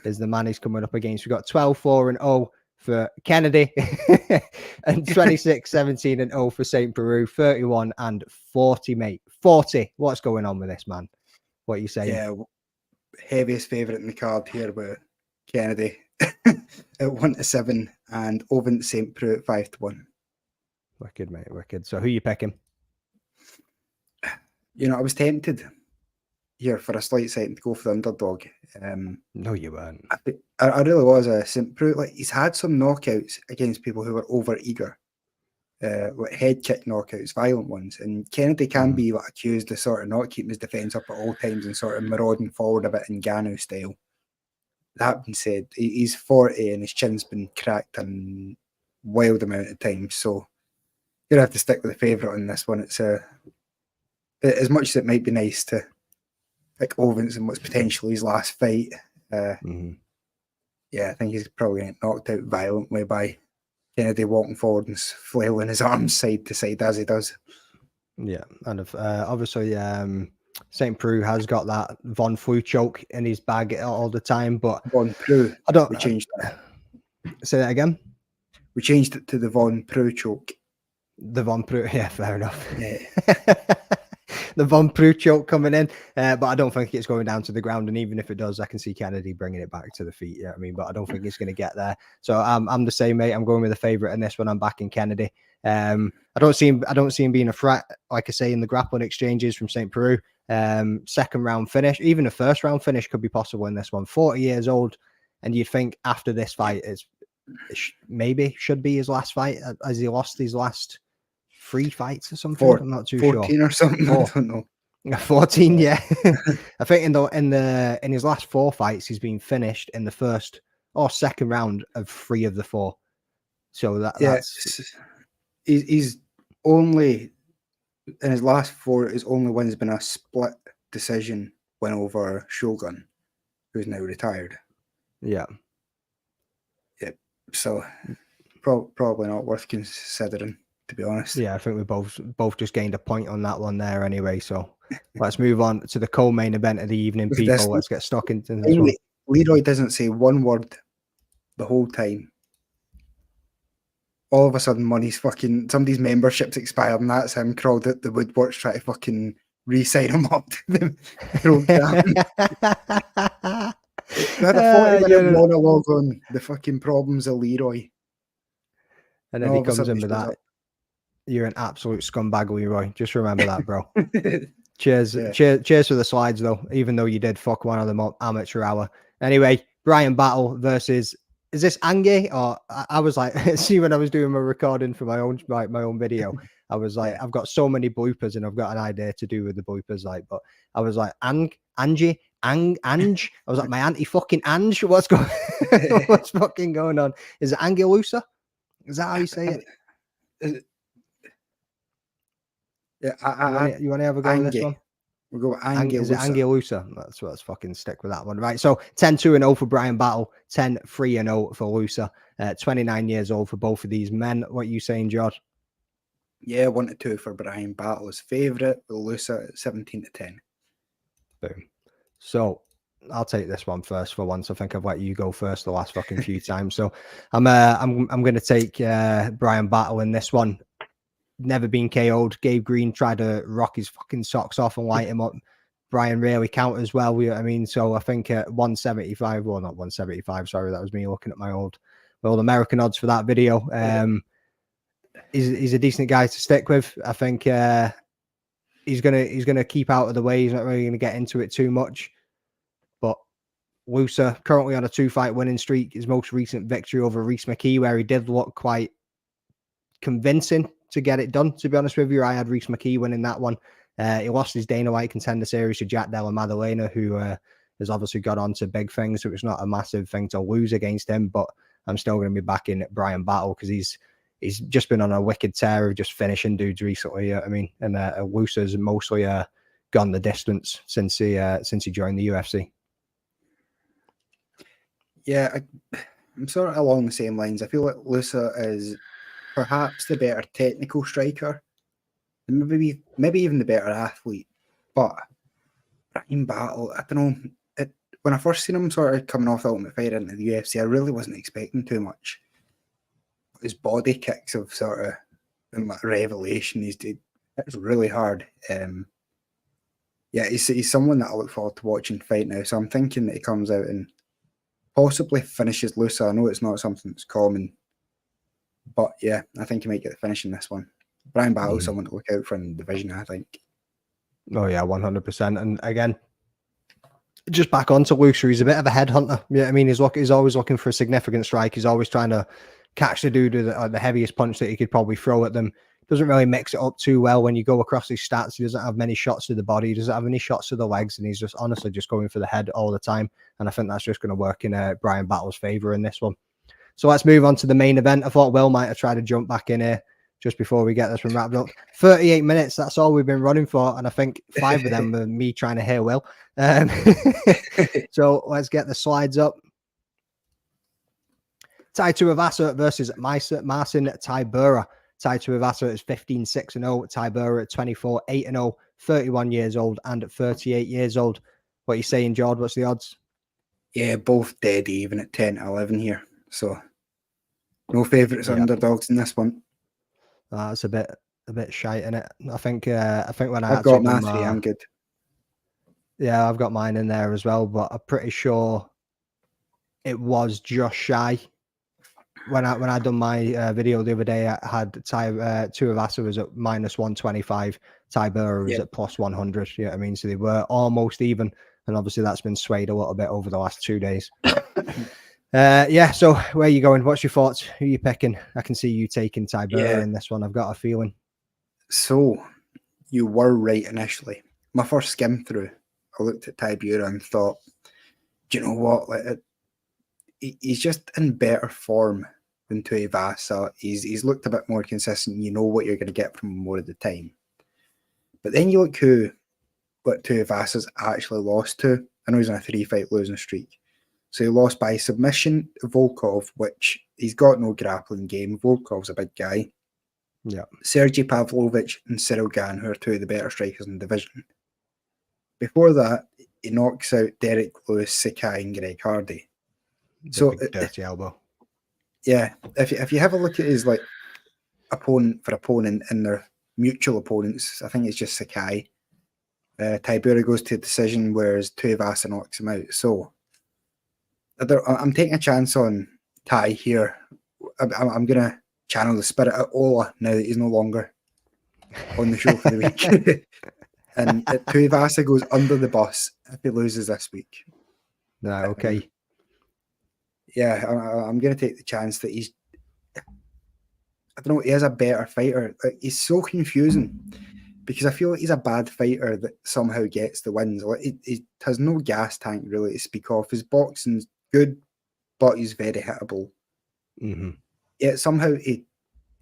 is the man he's coming up against. We got 12-4-0. For Kennedy and 26-17-0 for St. Preux, 31-40, mate. 40. What's going on with this man? What are you saying? Yeah, heaviest favourite in the card here with Kennedy at 1-7 and Owen St. Preux at 5-1. Wicked, mate. Wicked. So who you picking? You know, I was tempted here for a slight second to go for the underdog. No, you weren't. I really was a St. Preux. Like, he's had some knockouts against people who were over eager, like head kick knockouts, violent ones. And Kennedy can be like accused of sort of not keeping his defence up at all times and sort of marauding forward a bit in Ngannou style. That being said, he's 40 and his chin's been cracked a wild amount of times. So you're gonna have to stick with the favourite on this one. It's as much as it might be nice to pick Ovens in what's potentially his last fight. Yeah, I think he's probably going to get knocked out violently by Kennedy walking forward and flailing his arms side to side as he does. Yeah, and obviously St. Preux has got that Von Flue choke in his bag all the time, but Von Preux, we changed that. Say that again? We changed it to the Von Preux choke. The Von Preux, yeah, fair enough. Yeah. The Von Preux choke coming in, but I don't think it's going down to the ground. And even if it does, I can see Kennedy bringing it back to the feet. Yeah, I mean, but I don't think it's going to get there. So I'm the same, mate. I'm going with the favourite in this one. I'm backing Kennedy. I don't see him being a threat, like I say, in the grappling exchanges from St. Preux. Second round finish, even a first round finish could be possible in this one. 40 years old, and you'd think after this fight, maybe should be his last fight, as he lost his last 3 fights or something. I'm not too 14 sure. Or something. I don't know. 14, yeah. I think in his last 4 fights, he's been finished in the first or second round of 3 of the 4. So that's he's only in his last 4. His only win has been a split decision win over Shogun. who's now retired. Yeah. Yep. So probably not worth considering, to be honest. Yeah, I think we both just gained a point on that one there anyway. So let's move on to the co-main event of the evening, With people. this- Let's get stuck into this one. Leroy doesn't say one word the whole time. All of a sudden, somebody's membership's expired, and that's him crawled out the woodworks trying to fucking re-sign him up to the program. We had a 40-minute monologue on the fucking problems of Leroy. And then he comes in with that. Up. You're an absolute scumbag, Leroy. Just remember that, bro. Cheers. Yeah. Cheers for the slides, though, even though you did fuck one of them amateur hour. Anyway, Bryan Battle versus... Is this Ange? Or I was like, see, when I was doing my recording for my own video, I was like, I've got so many bloopers and I've got an idea to do with the bloopers, like, but I was like, Ange. I was like, my auntie fucking Ange. What's fucking going on? Is it Angelusa? Is that how you say it? Yeah, you want to have a go on this one? We'll go Angelusa. Is it Angelusa? Let's fucking stick with that one. Right. So 10-2-0 for Bryan Battle, 10-3-0 for Lusa. 29 years old for both of these men. What are you saying, George? Yeah, 1-2 for Bryan Battle is favourite. Lusa at 17-10. Boom. So I'll take this one first for once. I think I've let you go first the last fucking few times. So I'm going to take Bryan Battle in this one. Never been KO'd. Gabe Green tried to rock his fucking socks off and light him up. Bryan really counters well. I mean, so I think at 175, well, not 175. Sorry, that was me looking at my old American odds for that video. He's a decent guy to stick with. I think he's gonna keep out of the way. He's not really gonna get into it too much. But Lusa currently on a 2-fight winning streak. His most recent victory over Rhys McKee, where he did look quite convincing to get it done, to be honest with you. I had Rhys McKee winning that one. He lost his Dana White Contender Series to Jack Della Maddalena, who has obviously got on to big things, so it's not a massive thing to lose against him, but I'm still going to be backing at Bryan Battle because he's just been on a wicked tear of just finishing dudes recently. I mean, and Lusa's mostly gone the distance since he joined the UFC. Yeah, I'm sort of along the same lines. I feel like Lusa is perhaps the better technical striker, and maybe even the better athlete. But Bryan Battle, I don't know. When I first seen him sort of coming off the Ultimate Fighter into the UFC, I really wasn't expecting too much. His body kicks have sort of been like a revelation. It's really hard. Yeah, he's someone that I look forward to watching fight now. So I'm thinking that he comes out and possibly finishes Lusa. I know it's not something that's common. But yeah, I think he might get the finish in this one. Bryan Battle is someone to look out for in the division, I think. Oh yeah, 100%. And again, just back onto Lusa, he's a bit of a headhunter. Yeah, I mean, he's always looking for a significant strike. He's always trying to catch the dude with the heaviest punch that he could probably throw at them. Doesn't really mix it up too well when you go across his stats. He doesn't have many shots to the body. He doesn't have any shots to the legs, and he's just honestly just going for the head all the time. And I think that's just going to work in Bryan Battle's favor in this one. So let's move on to the main event. I thought Will might have tried to jump back in here just before we get this one wrapped up. 38 minutes, that's all we've been running for. And I think 5 of them were me trying to hear Will. So let's get the slides up. Tuivasa versus Marcin Tybura. Tuivasa is 15-6-0. Tybura at 24-8-0. 31 years old and 38 years old. What are you saying, George? What's the odds? Yeah, both dead even at 10-11 here. So no favourites underdogs in this one. That's a bit shite, isn't it? I think when I've got my 3, I'm good. Yeah, I've got mine in there as well, but I'm pretty sure it was just shy. When I done my video the other day, I had Tuivasa was at -125, Tybura was at +100. You know what I mean? So they were almost even, and obviously that's been swayed a little bit over the last 2 days. Yeah, so where are you going? What's your thoughts? Who are you picking? I can see you taking Tybura in this one. I've got a feeling. So you were right initially. My first skim through, I looked at Tybura and thought, do you know what? Like, he's just in better form than Tuivasa. He's looked a bit more consistent. You know what you're going to get from him more of the time. But then you look what Tuivasa's actually lost to, I know he's on a 3-fight losing streak. So he lost by submission to Volkov, which he's got no grappling game. Volkov's a big guy. Yeah. Sergey Pavlovich and Cyril Gane, who are two of the better strikers in the division. Before that, he knocks out Derek Lewis, Sakai, and Greg Hardy. So dirty elbow. Yeah, if you have a look at his like opponent and their mutual opponents, I think it's just Sakai. Tybura goes to a decision, whereas Tuivasa knocks him out. So I'm taking a chance on Ty here. I'm going to channel the spirit of Ola now that he's no longer on the show for the week. And Tuivasa goes under the bus if he loses this week. No, okay. Yeah, I'm going to take the chance that he's... I don't know, he is a better fighter. Like, he's so confusing because I feel like he's a bad fighter that somehow gets the wins. Like, he has no gas tank really to speak of. His boxing's good, but he's very hittable. Mm-hmm. Yet somehow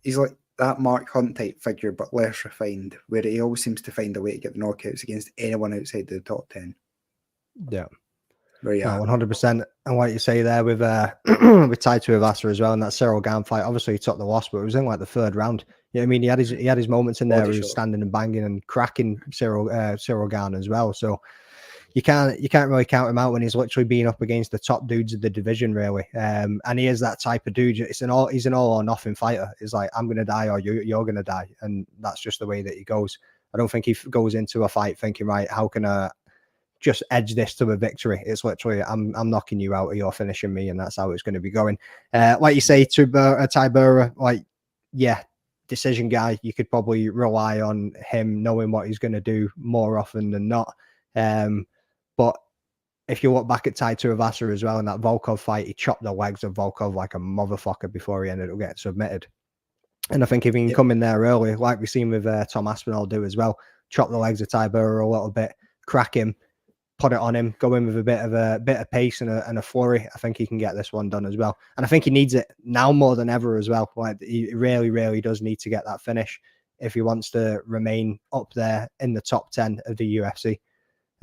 he's like that Mark Hunt type figure, but less refined, where he always seems to find a way to get the knockouts against anyone outside the top 10. Yeah. Where you 100%. And what you say there with with Tai Tuivasa as well, and that Cyril Gane fight, obviously he took the loss, but it was in like the third round. You know what I mean? He had his moments in there where he was standing and banging and cracking Cyril Gane as well. So you can't really count him out when he's literally being up against the top dudes of the division, really. And he is that type of dude. He's an all or nothing fighter. It's like, I'm gonna die or you're gonna die, and that's just the way that he goes. I don't think he goes into a fight thinking, right, how can I just edge this to a victory? It's literally, I'm knocking you out or you're finishing me, and that's how it's going to be going. Like you say, Tybura, like, yeah, decision guy. You could probably rely on him knowing what he's going to do more often than not. But if you look back at Tai Tuivasa as well in that Volkov fight, he chopped the legs of Volkov like a motherfucker before he ended up getting submitted. And I think if he can come in there early, like we've seen with Tom Aspinall do as well, chop the legs of Tybura a little bit, crack him, put it on him, go in with a bit of pace and a flurry, I think he can get this one done as well. And I think he needs it now more than ever as well. Like, he really does need to get that finish if he wants to remain up there in the top 10 of the UFC.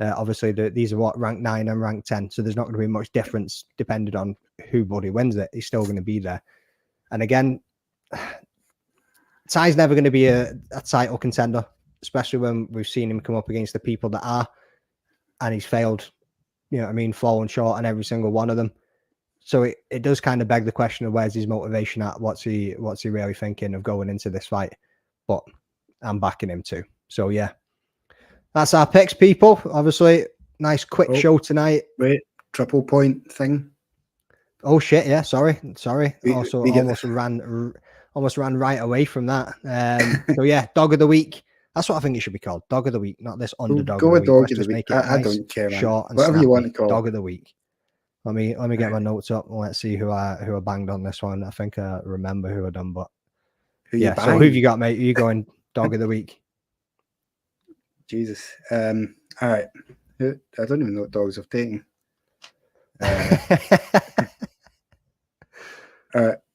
Obviously, these are ranked 9 and ranked 10, so there's not going to be much difference depending on who bloody wins it. He's still going to be there. And again, Ty's never going to be a title contender, especially when we've seen him come up against the people that are, and he's failed, you know what I mean, falling short on every single one of them. So it does kind of beg the question of where's his motivation at? What's he really thinking of going into this fight? But I'm backing him too. So yeah, that's our picks, people. Obviously, nice quick show tonight. Wait, triple point thing. Oh shit! Yeah, sorry. We Almost ran right away from that. So yeah, dog of the week. That's what I think it should be called. Dog of the week, not this underdog. Go of the with week. dog of the week. Make it I nice, don't care, man. short and whatever snappy. You want to call dog of the week. Let me get my notes up and let's see who I banged on this one. I think I remember who I done, but yeah. So who have you got, mate? Are you going dog of the week? Jesus. All right. I don't even know what dogs I've taken.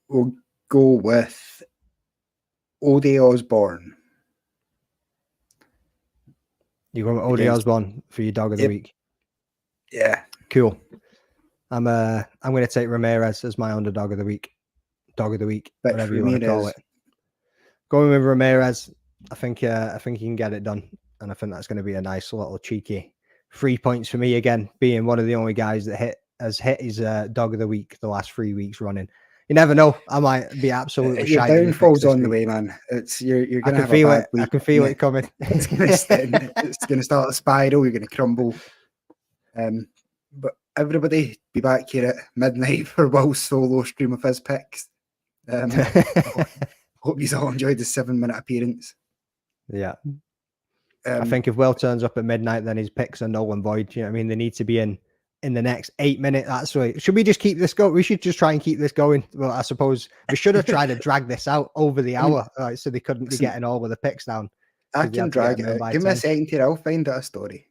We'll go with Ode Osbourne. You going with Ode Osbourne for your dog of the week? Yeah. Cool. I'm going to take Ramirez as my underdog of the week. Dog of the week, whatever you want to call it. Going with Ramirez, I think he can get it done, and I think that's going to be a nice little cheeky 3 points for me again, being one of the only guys that has hit his dog of the week the last 3 weeks running. You never know. I might be absolutely your downfall's on the way, man. It's you're going to have a bad week. I can feel it coming. It's going to start a spiral. You're going to crumble. But everybody, be back here at midnight for Will's solo stream of his picks. Hope you all enjoyed the 7-minute appearance. Yeah. I think if Will turns up at midnight, then his picks are null and void. You know what I mean? They need to be in the next 8 minutes. That's right. Should we just keep this going? We should just try and keep this going. Well, I suppose we should have tried to drag this out over the hour, so they couldn't be getting all of the picks down. I can drag it out. Give me a second here. I'll find out a story.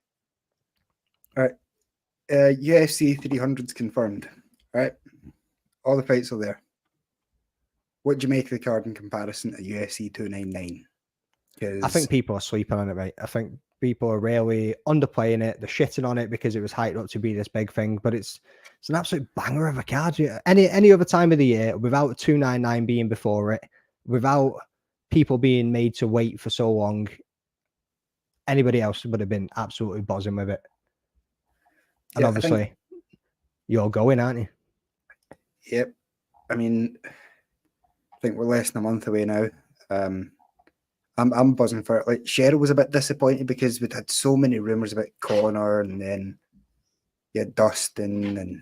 All right. UFC 300's confirmed. All right. All the fights are there. What do you make of the card in comparison to UFC 299? I think people are sleeping on it, right? I think people are really underplaying it. They're shitting on it because it was hyped up to be this big thing, but it's an absolute banger of a card. Any other time of the year, without 299 being before it, without people being made to wait for so long, anybody else would have been absolutely buzzing with it. And Yeah, obviously, you're going, aren't you? Yep. I mean, I think we're less than a month away now. I'm buzzing for it. Like, Cheryl was a bit disappointed because we'd had so many rumours about Connor, and then you had Dustin and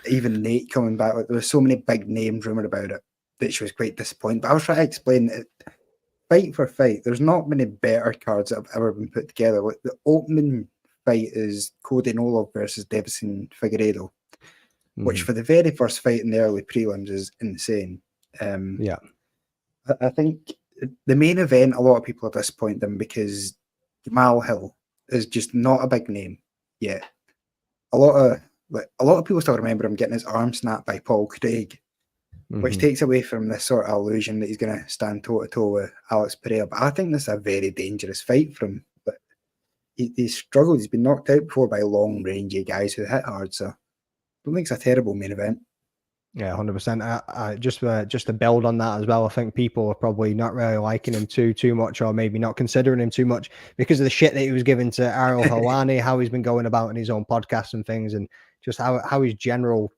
even Nate coming back. Like, there were so many big names rumoured about it that she was quite disappointed. But I was trying to explain that fight for fight, there's not many better cards that have ever been put together. Like, the opening fight is Cody Nolov versus Davison Figueiredo, which for the very first fight in the early prelims is insane. Yeah. I think the main event, a lot of people are disappointed in because Jamal Hill is just not a big name yet. A lot of people still remember him getting his arm snapped by Paul Craig, which takes away from this sort of illusion that he's going to stand toe-to-toe with Alex Pereira. But I think this is a very dangerous fight for him. But he's struggled. He's been knocked out before by long-rangey guys who hit hard. So I don't think it's a terrible main event. Yeah, 100%. Just to build on that as well, I think people are probably not really liking him too much, or maybe not considering him too much because of the shit that he was giving to Ariel Helwani, how he's been going about in his own podcasts and things, and just how his general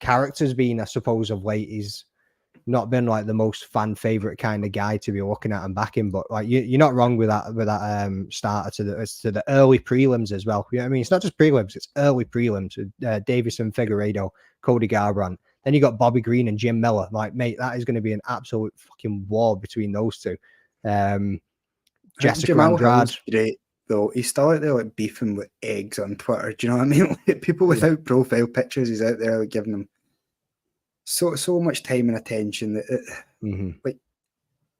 character's been, I suppose, of late. He's not been like the most fan favorite kind of guy to be looking at and backing, but like you're not wrong with that starter to the early prelims as well. You know what I mean? It's not just prelims, it's early prelims with Davison Figueiredo, Cody Garbrandt. Then you got Bobby Green and Jim Miller. Like, mate, that is going to be an absolute fucking war between those two. Jessica Andrade. Great, though. He's still out there like beefing with eggs on Twitter. Do you know what I mean? Like, people without profile pictures, he's out there like giving them so much time and attention that like,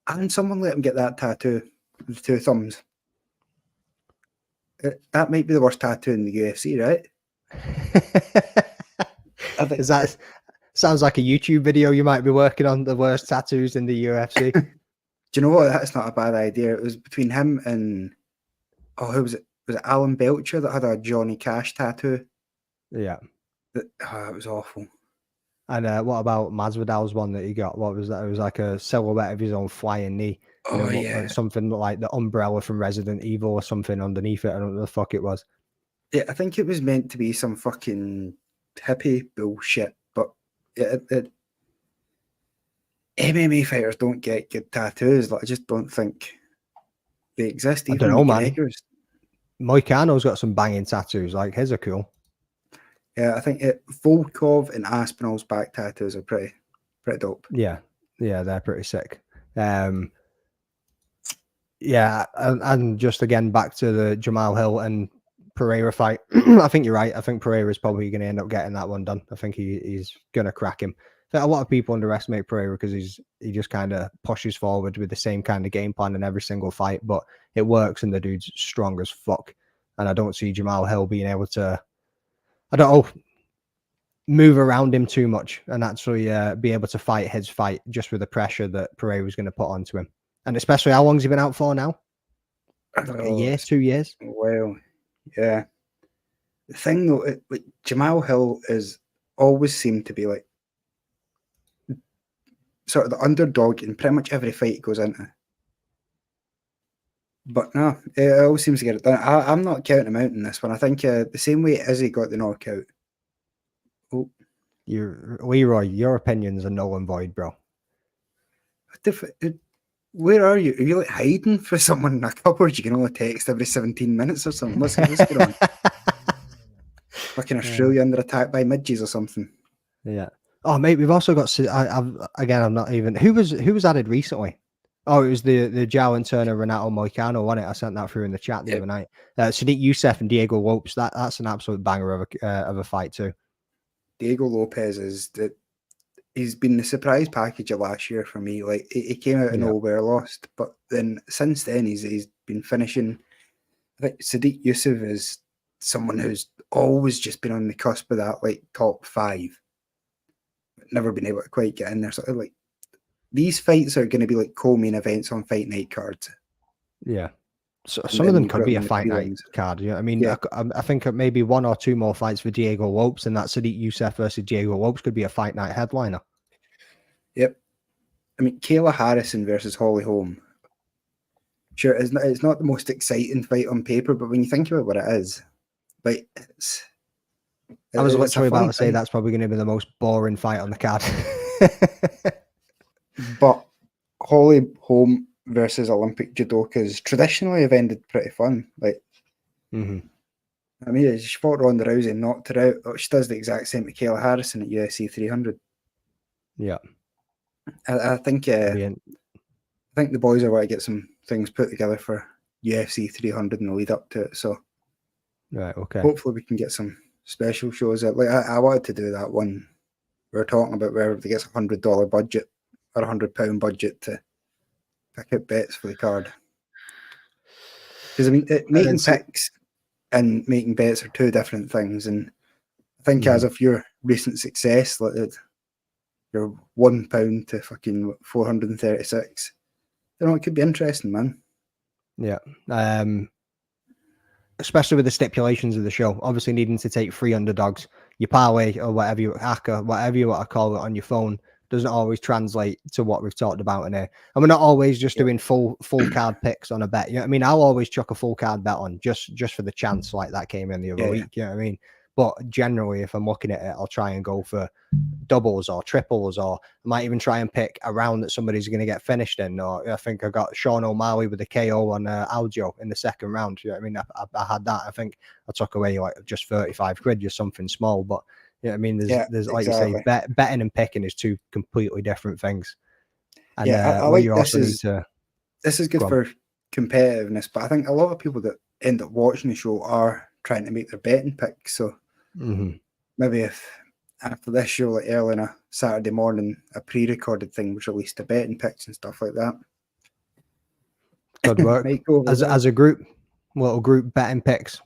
and someone let him get that tattoo with 2 thumbs. That might be the worst tattoo in the UFC, right? Is that sounds like a YouTube video you might be working on, the worst tattoos in the UFC? Do you know what? That's not a bad idea. It was between him and who was it? Was it Alan Belcher that had a Johnny Cash tattoo? Yeah. It was awful. And what about Masvidal's one that he got? What was that? It was like a silhouette of his own flying knee. Yeah. Something like the umbrella from Resident Evil or something underneath it. I don't know what the fuck it was. Yeah, I think it was meant to be some fucking hippie bullshit, but MMA fighters don't get good tattoos. Like, I just don't think they exist. I don't know, man. Moicano's got some banging tattoos. Like, his are cool. Yeah, I think Volkov and Aspinall's back tattoos are pretty dope. Yeah, they're pretty sick. Yeah, and just again back to the Jamal Hill and Pereira fight. I think you're right. I think Pereira is probably going to end up getting that one done. I think he's going to crack him. I think a lot of people underestimate Pereira because he just kind of pushes forward with the same kind of game plan in every single fight, but it works and the dude's strong as fuck. And I don't see Jamal Hill being able to, move around him too much and actually be able to fight his fight just with the pressure that Pereira was going to put onto him. And especially, how long's he been out for now? A year, 2 years? Well, yeah. The thing though, like Jamal Hill is always seemed to be like sort of the underdog in pretty much every fight he goes into. But no, it always seems to get it done. I'm not counting him out in this one. I think the same way Izzy got the knockout. Oh, Leroy, your opinions are null and void, bro. Where are you? Are you like hiding for someone in a cupboard? You can only text every 17 minutes or something. What's going on? Fucking Australia under attack by midges or something. Yeah. Oh, mate, we've also got. I'm not even. Who was added recently? Oh, it was the Joe and Turner Renato Moicano, wasn't it? I sent that through in the chat the other night. Sadiq Youssef and Diego Lopes. That's an absolute banger of a fight too. Diego Lopez he's been the surprise package of last year for me. Like, he came out of nowhere, lost, but then since then he's been finishing. I think Sadiq Youssef is someone who's always just been on the cusp of that, like, top 5, but never been able to quite get in there. So, like, these fights are going to be like co-main events on fight night cards. Yeah. So And some of them you've could got be a them in the fight night prelims. card. You know what I mean? Yeah. I think maybe 1 or 2 more fights for Diego Lopes, and that Sadiq Youssef versus Diego Lopes could be a fight night headliner. Yep. I mean, Kayla Harrison versus Holly Holm. Sure, it's not the most exciting fight on paper, but when you think about what it is, like I was it's literally a fun about to say fight. that's probably going to be the most boring fight on the card. But Holly Holm versus Olympic judokas traditionally have ended pretty fun. Like, I mean, she fought Ronda Rousey and knocked her out. She does the exact same to Kayla Harrison at UFC 300. Yeah, I think the boys are going to get some things put together for UFC 300 in the lead up to it. So, right, okay. hopefully we can get some special shows out. Like I wanted to do that one. We were talking about where everybody gets $100 budget or £100 budget to pick out bets for the card. Because I mean, making picks and making bets are two different things. And I think as of your recent success, like you're £1 to fucking 436. You know, it could be interesting, man. Yeah. Especially with the stipulations of the show, obviously needing to take 3 underdogs, your parlay or whatever you want to call it on your phone doesn't always translate to what we've talked about in here. And we're not always just doing full card picks on a bet. You know what I mean? I'll always chuck a full card bet on just for the chance, like that came in the other week. You know what I mean? But generally, if I'm looking at it, I'll try and go for doubles or triples, or I might even try and pick a round that somebody's going to get finished in. Or I think I got Sean O'Malley with a KO on Aljo in the second round. You know what I mean? I had that. I think I took away like just 35 quid, just something small. But you know what I mean? There's like you say, betting and picking is 2 completely different things. And I like you also need to. This is good for competitiveness, but I think a lot of people that end up watching the show are trying to make their betting picks. So maybe if after this show, like early on a Saturday morning, a pre-recorded thing was released to betting picks and stuff like that. Good work. as a group, little group betting picks.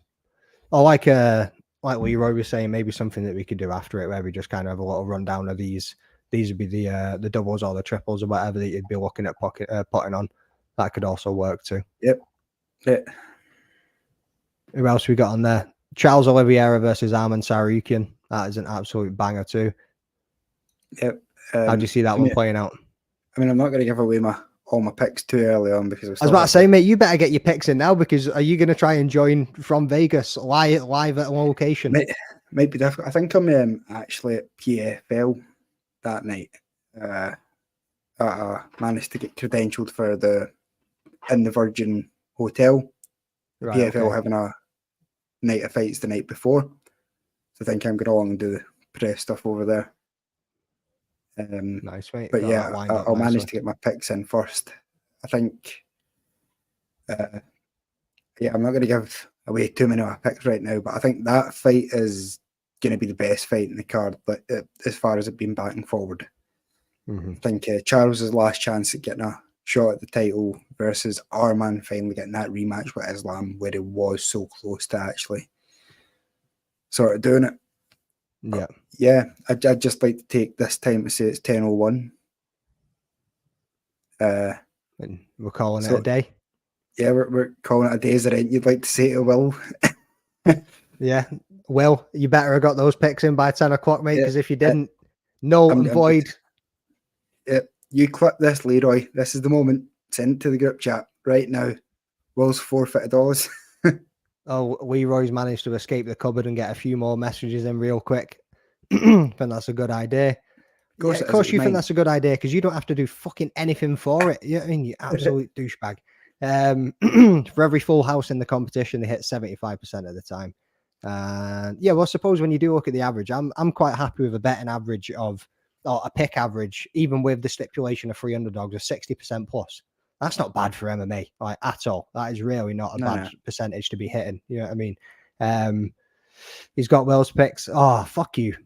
I like Leroy was saying, maybe something that we could do after it, where we just kind of have a little rundown of these. These would be the doubles or the triples or whatever that you'd be looking at putting on. That could also work too. Yep. Who else we got on there? Charles Oliveira versus Arman Sarukian. That is an absolute banger too. Yep. How do you see that one playing out? I mean, I'm not going to give away all my picks too early on because I was about to say, mate, you better get your picks in now, because are you going to try and join from Vegas live at a location? Might be difficult. I think I'm actually at PFL that night. I managed to get credentialed for in the Virgin Hotel. Right, PFL having a night of fights the night before. So I think I'm going along and do the press stuff over there. Nice, mate. But yeah, I'll manage to get my picks in first. I think, I'm not going to give away too many of my picks right now, but I think that fight is going to be the best fight in the card, but as far as it being back and forward. I think Charles' last chance at getting a shot at the title versus Arman finally getting that rematch with Islam, where it was so close to actually sort of doing it. Yeah, I'd just like to take this time to say it's 10:01. And we're calling it a day. Yeah, we're calling it a day. Is there anything you'd like to say to Will? Yeah, Will, you better have got those picks in by 10 o'clock, mate, because if you didn't, null and void. You clip this, Leroy. This is the moment. Send it to the group chat right now. Will's forfeited dollars. Oh, Leroy's managed to escape the cupboard and get a few more messages in real quick. I think that's a good idea. Of course you think that's a good idea, because you don't have to do fucking anything for it. You know what I mean? You absolute douchebag. For every full house in the competition, they hit 75% of the time. Well, suppose when you do look at the average, I'm quite happy with a betting average of, or a pick average, even with the stipulation of 3 underdogs, of 60% plus. That's not bad for MMA, like, at all. That is really not a bad percentage to be hitting. You know what I mean? He's got Will's picks. Oh, fuck you.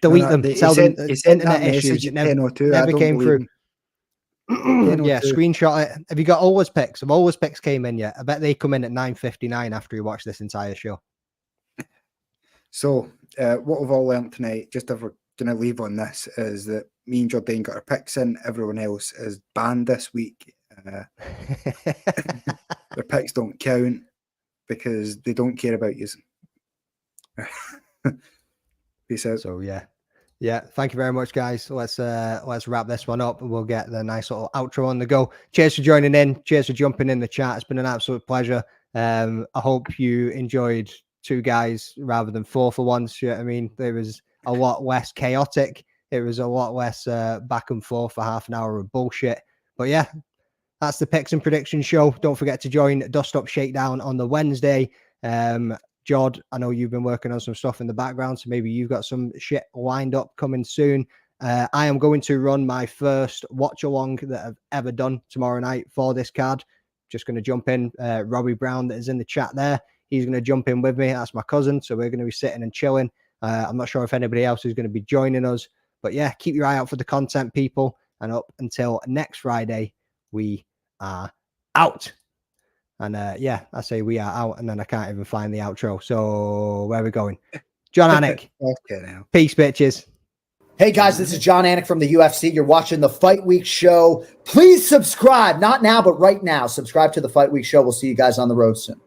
Delete them. Tell them internet issues. It never came through. Yeah, screenshot it. Have you got Ola's picks? Have Ola's picks came in yet? I bet they come in at 9:59 after you watch this entire show. So, what we've all learned tonight, just if we're going to leave on this, is that me and Jordan got our picks in. Everyone else is banned this week. Their picks don't count because they don't care about you. Peace out. So yeah. Thank you very much, guys. Let's wrap this one up, and we'll get the nice little outro on the go. Cheers for joining in. Cheers for jumping in the chat. It's been an absolute pleasure. I hope you enjoyed 2 guys rather than 4 for once. You know what I mean? There was a lot less chaotic. It was a lot less back and forth for half an hour of bullshit. But yeah, that's the picks and predictions show. Don't forget to join Dust Up Shakedown on the Wednesday. Jod, I know you've been working on some stuff in the background, so maybe you've got some shit lined up coming soon. I am going to run my first watch along that I've ever done tomorrow night for this card. Just going to jump in. Robbie Brown, that is in the chat there, he's going to jump in with me. That's my cousin, so we're going to be sitting and chilling. I'm not sure if anybody else is going to be joining us, but yeah, keep your eye out for the content, people. And up until next Friday, we are out. And yeah, I say we are out, and then I can't even find the outro. So where are we going? John Anik. Okay, now. Peace, bitches. Hey guys, this is John Anik from the UFC. You're watching the Fight Week Show. Please subscribe. Not now, but right now. Subscribe to the Fight Week Show. We'll see you guys on the road soon.